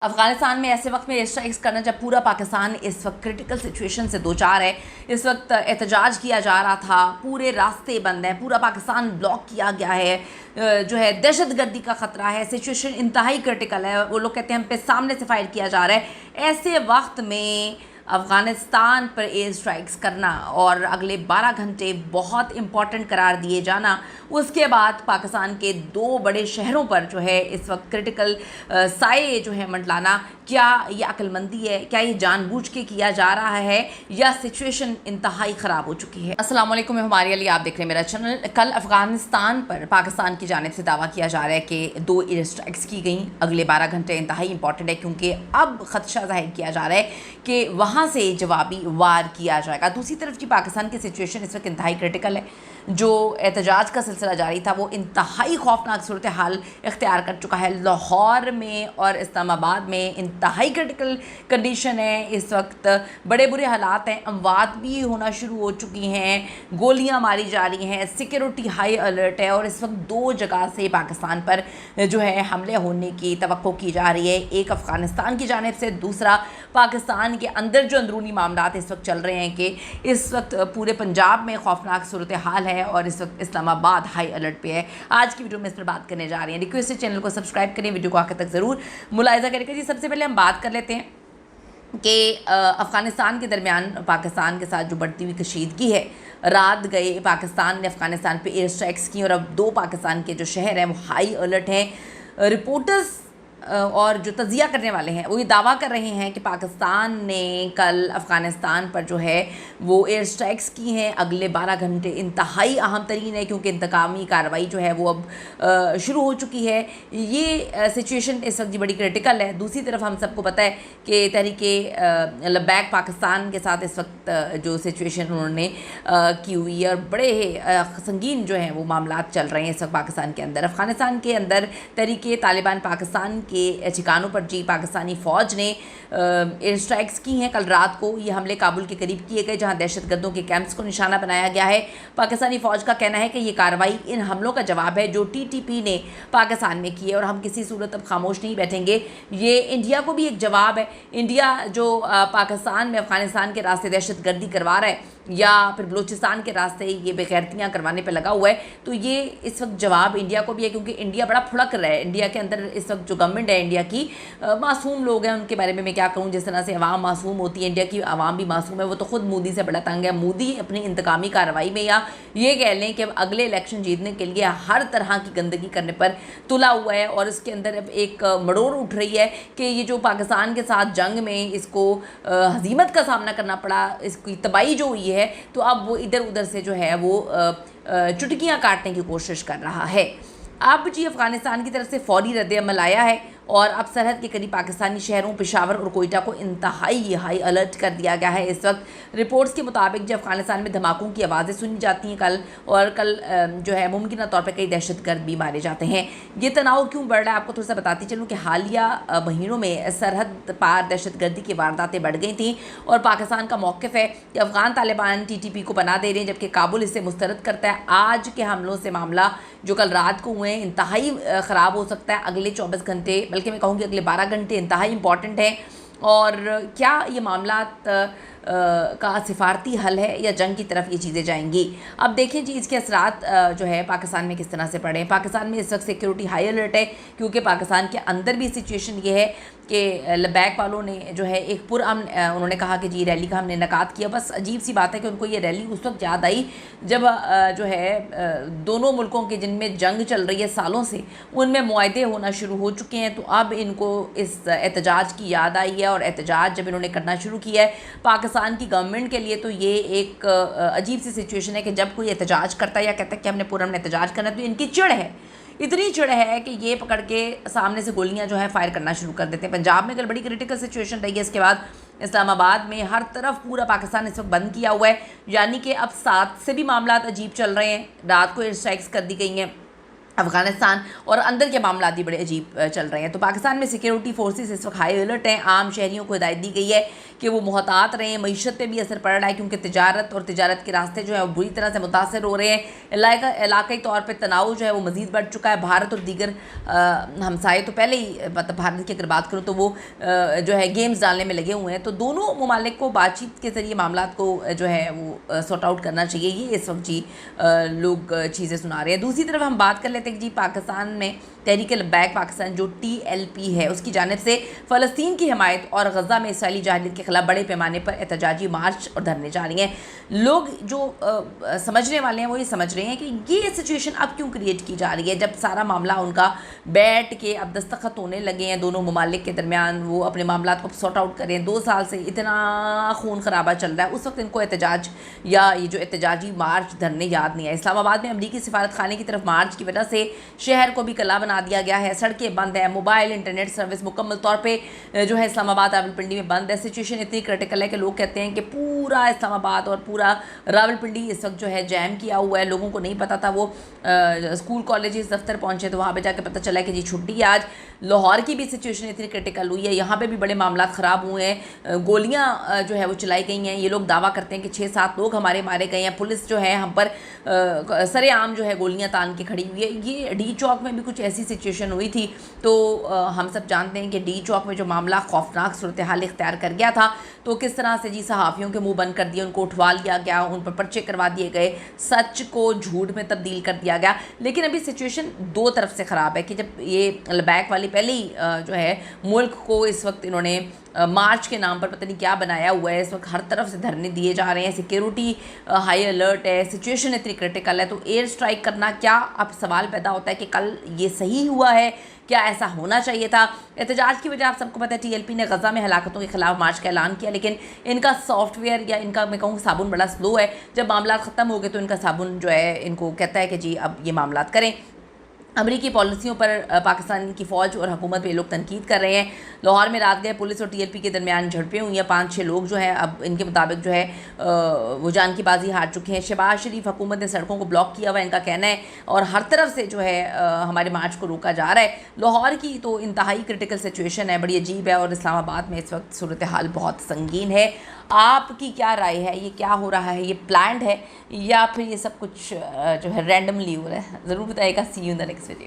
अफगानिस्तान में ऐसे वक्त में एयर स्ट्राइक्स करना जब पूरा पाकिस्तान इस वक्त क्रिटिकल सिचुएशन से दो चार है। इस वक्त एहतजाज किया जा रहा था, पूरे रास्ते बंद हैं, पूरा पाकिस्तान ब्लॉक किया गया है, जो है दहशतगर्दी का ख़तरा है, सिचुएशन इंतहाई क्रिटिकल है। वो लोग कहते हैं हम पे सामने से फायर किया जा रहा है। ऐसे वक्त में अफ़गानिस्तान पर एयर स्ट्राइक्स करना और अगले 12 घंटे बहुत इम्पॉर्टेंट करार दिए जाना, उसके बाद पाकिस्तान के दो बड़े शहरों पर जो है इस वक्त क्रिटिकल साए जो है मंडलाना, क्या ये अक्लमंदी है? क्या ये जानबूझ के किया जा रहा है या सिचुएशन इंतहाई ख़राब हो चुकी है? अस्सलाम वालेकुम, मैं हमारे लिए आप देख रहे हैं मेरा चैनल। कल अफ़गानिस्तान पर पाकिस्तान की जानिब से दावा किया जा रहा है कि 2 एयर स्ट्राइक्स की गई। अगले 12 घंटे इंतहाई इंपॉर्टेंट है क्योंकि अब ख़दशा जाहिर किया जा रहा है कि वहाँ से जवाबी वार किया जाएगा। दूसरी तरफ जी पाकिस्तान की सिचुएशन इस वक्त इंतहाई क्रिटिकल है। जो एहतजाज का सिलसिला जारी था वो इंतहाई खौफनाक सूरत हाल इख्तियार कर चुका है। लाहौर में और इस्लामाबाद में इंतहाई क्रिटिकल कंडीशन है। इस वक्त बड़े बुरे हालात हैं, अमवात भी होना शुरू हो चुकी हैं, गोलियां मारी जा रही हैं, सिक्योरिटी हाई अलर्ट है और इस वक्त 2 जगह से पाकिस्तान पर जो है हमले होने की तवक्को की जा रही है। एक अफ़गानिस्तान की जानिब से, दूसरा पाकिस्तान के अंदर जो अंदरूनी मामलात इस वक्त चल रहे हैं कि इस वक्त पूरे पंजाब में खौफनाक सूरत हाल है और इस वक्त इस्लामाबाद हाई अलर्ट पे है। आज की वीडियो में इस पर बात करने जा रहे हैं। रिक्वेस्ट है चैनल को सब्सक्राइब करें, वीडियो को आखिर तक ज़रूर मुलाहिजा करें। जी सबसे पहले हम बात कर लेते हैं कि अफ़गानिस्तान के दरमियान पाकिस्तान के साथ जो बढ़ती हुई कशीदगी है। रात गए पाकिस्तान ने अफ़गानिस्तान पे एयर स्ट्राइक्स की और अब 2 पाकिस्तान के जो शहर हैं वो हाई अलर्ट हैं। रिपोर्टर्स और जो तजिया करने वाले हैं वो ये दावा कर रहे हैं कि पाकिस्तान ने कल अफ़गानिस्तान पर जो है वो एयर स्ट्राइक्स की हैं। अगले 12 घंटे इंतहाई अहम तरीन है क्योंकि इंतकामी कार्रवाई जो है वो अब शुरू हो चुकी है। ये सिचुएशन इस वक्त बड़ी क्रिटिकल है। दूसरी तरफ हम सबको पता है कि तहरीके लब्बैक पाकिस्तान के साथ इस वक्त जो सिचुएशन उन्होंने की हुई है और बड़े संगीन जो हैं वो मामलात चल रहे हैं इस वक्त पाकिस्तान के अंदर। अफ़गानिस्तान के अंदर तहरीके तालिबान पाकिस्तान के ठिकानों पर जी पाकिस्तानी फ़ौज ने एयर स्ट्राइक्स की हैं। कल रात को ये हमले काबुल के करीब किए गए जहां दहशतगर्दों के कैंप्स को निशाना बनाया गया है। पाकिस्तानी फ़ौज का कहना है कि ये कार्रवाई इन हमलों का जवाब है जो टीटीपी ने पाकिस्तान में की है और हम किसी सूरत अब खामोश नहीं बैठेंगे। ये इंडिया को भी एक जवाब है। इंडिया जो पाकिस्तान में अफ़गानिस्तान के रास्ते दहशतगर्दी करवा रहा है या फिर बलूचिस्तान के रास्ते ये बेगैरतियाँ करवाने पे लगा हुआ है, तो ये इस वक्त जवाब इंडिया को भी है क्योंकि इंडिया बड़ा फुड़क रहा है। इंडिया के अंदर इस वक्त जो गवर्नमेंट है इंडिया की, मासूम लोग हैं, उनके बारे में मैं क्या कहूँ। जिस तरह से अवाम मासूम होती है, इंडिया की अवाम भी मासूम है। वो तो खुद मोदी से बड़ा तंग है। मोदी अपनी इंतकामी कार्रवाई में या ये कह लें कि अगले इलेक्शन जीतने के लिए हर तरह की गंदगी करने पर तुला हुआ है और इसके अंदर अब एक मड़ोर उठ रही है कि ये जो पाकिस्तान के साथ जंग में इसको हजीमत का सामना करना पड़ा, इसकी तबाही जो हुई है, तो अब वो इधर उधर से जो है वो चुटकियाँ काटने की कोशिश कर रहा है। अब जी अफ़गानिस्तान की तरफ से फ़ौरी रद्द-ए-अमल आया है और अब सरहद के करीब पाकिस्तानी शहरों पेशावर और कोयटा को इंतहाई हाई अलर्ट कर दिया गया है। इस वक्त रिपोर्ट्स के मुताबिक जो अफ़गानिस्तान में धमाकों की आवाज़ें सुनी जाती हैं कल जो है मुमकिन तौर पर कई दहशतगर्द भी मारे जाते हैं। ये तनाव क्यों बढ़ रहा है आपको थोड़ा सा बताती चलूँ कि हालिया महीनों में सरहद पार दहशतगर्दी की वारदातें बढ़ गई थी और पाकिस्तान का मौक़िफ़ है कि अफ़गान तालिबान टीटीपी को पनाह दे रहे हैं जबकि काबुल इससे मुस्तरद करता है। आज के हमलों से मामला जो कल रात को हुए इंतहाई ख़राब हो सकता है। अगले 24 घंटे, बल्कि मैं कहूँगी अगले 12 घंटे इंतहाई इंपॉर्टेंट है। और क्या ये मामलात का सिफारती हल है या जंग की तरफ ये चीज़ें जाएंगी? अब देखें जी इसके असरात जो है पाकिस्तान में किस तरह से पड़े। पाकिस्तान में इस वक्त सिक्योरिटी हाई अलर्ट है क्योंकि पाकिस्तान के अंदर भी सिचुएशन ये है कि लब्बैक वालों ने जो है एक पुरअमन, उन्होंने कहा कि जी रैली का हमने इनेकाद किया। बस अजीब सी बात है कि उनको ये रैली उस वक्त याद आई जब जो है दोनों मुल्कों के जिनमें जंग चल रही है सालों से, उनमें मुआहदे होना शुरू हो चुके हैं। तो अब इनको इस एहतजाज की याद आई है और एहतजाज जब इन्होंने करना शुरू किया है पाकिस्तान की गवर्नमेंट के लिए, तो ये एक अजीब सी सिचुएशन है कि जब कोई एहतजाज करता है या कहता है कि हमने पुरअमन एहतजाज करना है तो इनकी चिढ़ है, इतनी चिढ़ है कि ये पकड़ के सामने से गोलियां जो है फायर करना शुरू कर देते हैं। पंजाब में कल बड़ी क्रिटिकल सिचुएशन रही है। इसके बाद इस्लामाबाद में हर तरफ पूरा पाकिस्तान इस वक्त बंद किया हुआ है, यानी कि अब 7 से भी मामलात अजीब चल रहे हैं। रात को एयर स्ट्राइक्स कर दी गई हैं। अफ़गानिस्तान और अंदर के मामला भी बड़े अजीब चल रहे हैं। तो पाकिस्तान में सिक्योरिटी फोर्सेस इस वक्त हाई अलर्ट हैं। आम शहरियों को हिदायत दी गई है कि वो मोहतात रहें। मईशत पे भी असर पड़ रहा है क्योंकि तिजारत के रास्ते जो है वो बुरी तरह से मुतासर हो रहे हैं। इलाकाई तौर पर तनाव जो है वो मज़ीद बढ़ चुका है। भारत और दीगर हमसाए तो पहले ही, मतलब भारत की अगर बात करूँ तो वो जो है गेम्स डालने में लगे हुए हैं। तो दोनों ममालिक को बातचीत के ज़रिए मामला को जो है वो सॉर्ट आउट करना चाहिए। ये इस वक्त जी लोग चीज़ें सुना रहे हैं। दूसरी तरफ हम बात कर लेते हैं जी पाकिस्तान में तहरीक लब्बैक पाकिस्तान जो TLP है उसकी जानिब से फ़लस्तीन की हिमायत और गज़ा में इसराइली जहालियत के खिलाफ बड़े पैमाने पर एहतजाजी मार्च और धरने जारी हैं। लोग जो समझने वाले हैं वो ये समझ रहे हैं कि ये सिचुएशन अब क्यों क्रिएट की जा रही है, जब सारा मामला उनका बैठ के अब दस्तखत होने लगे हैं दोनों ममालिक के दरमियान, वो अपने मामला को सॉर्ट आउट करें। 2 साल से इतना खून खराबा चल रहा है, उस वक्त इनको एहतजाज या ये जो एहतजाजी मार्च धरने याद नहीं है। इस्लामाबाद में अमरीकी सिफारत खाने की तरफ मार्च की वजह से शहर को भी कला बना दिया गया है। सड़कें बंद है, मोबाइल इंटरनेट सर्विस मुकम्मल तौर पे जो है इस्लामाबाद रावलपिंडी में बंद है। सिचुएशन इतनी क्रिटिकल है कि लोग कहते हैं कि पूरा इस्लामाबाद और पूरा रावलपिंडी इस वक्त जो है जैम किया हुआ है। लोगों को नहीं पता था, वो स्कूल कॉलेजेस दफ्तर पहुंचे तो वहाँ पे जाके पता चला कि जी छुट्टी है आज। लाहौर की भी सिचुएशन इतनी क्रिटिकल हुई है, यहाँ पे भी बड़े मामला ख़राब हुए हैं। गोलियाँ जो है वो चलाई गई हैं। ये लोग दावा करते हैं कि 6-7 लोग हमारे मारे गए हैं। पुलिस जो है हम पर सरेआम जो है गोलियाँ तान के खड़ी हुई है। ये डी चौक में भी कुछ ऐसी सिचुएशन हुई थी। तो हम सब जानते हैं कि डी चौक में जो मामला खौफनाक सूरत हाल इख्तियार कर गया था, तो किस तरह से जी सहाफ़ियों के मुंह बंद कर दिए, उनको उठवा लिया गया, उन पर पर्चे करवा दिए गए, सच को झूठ में तब्दील कर दिया गया। लेकिन अभी सिचुएशन 2 तरफ से ख़राब है कि जब ये लबैक वाली पहले ही जो है मुल्क को इस वक्त इन्होंने मार्च के नाम पर पता नहीं क्या बनाया हुआ है। इस वक्त हर तरफ से धरने दिए जा रहे हैं, सिक्योरिटी हाई अलर्ट है, सिचुएशन इतनी क्रिटिकल है। तो एयर स्ट्राइक करना क्या, अब सवाल पैदा होता है कि कल ये सही हुआ है, क्या ऐसा होना चाहिए था? एहतजाज की वजह आप सबको पता है TLP ने गज़ा में हलाकतों के खिलाफ मार्च का ऐलान किया, लेकिन इनका सॉफ्टवेयर या इनका मैं कहूँ साबुन बड़ा स्लो है। जब मामला ख़त्म हो गए तो इनका साबुन जो है इनको कहता है कि जी अब ये मामला करें। अमरीकी पॉलिसियों पर पाकिस्तान की फ़ौज और हुकूमत पे लोग तनकीद कर रहे हैं। लाहौर में रात गए पुलिस और TLP के दरमियान झड़पें हुई हैं। 5-6 लोग जो है अब इनके मुताबिक जो है वो जान की बाजी हार चुके हैं। शहबाज शरीफ हुकूमत ने सड़कों को ब्लॉक किया हुआ इनका कहना है, और हर तरफ से जो है हमारे मार्च को रोका जा रहा है। लाहौर की तो इंतहाई क्रिटिकल सिचुएशन है, बड़ी अजीब है, और इस्लामाबाद में इस वक्त सूरत हाल बहुत संगीन है। आपकी क्या राय है, ये क्या हो रहा है, ये प्लान्ड है या फिर ये सब कुछ जो है रैंडमली हो रहा है? ज़रूर बताइएगा। See you in the next video.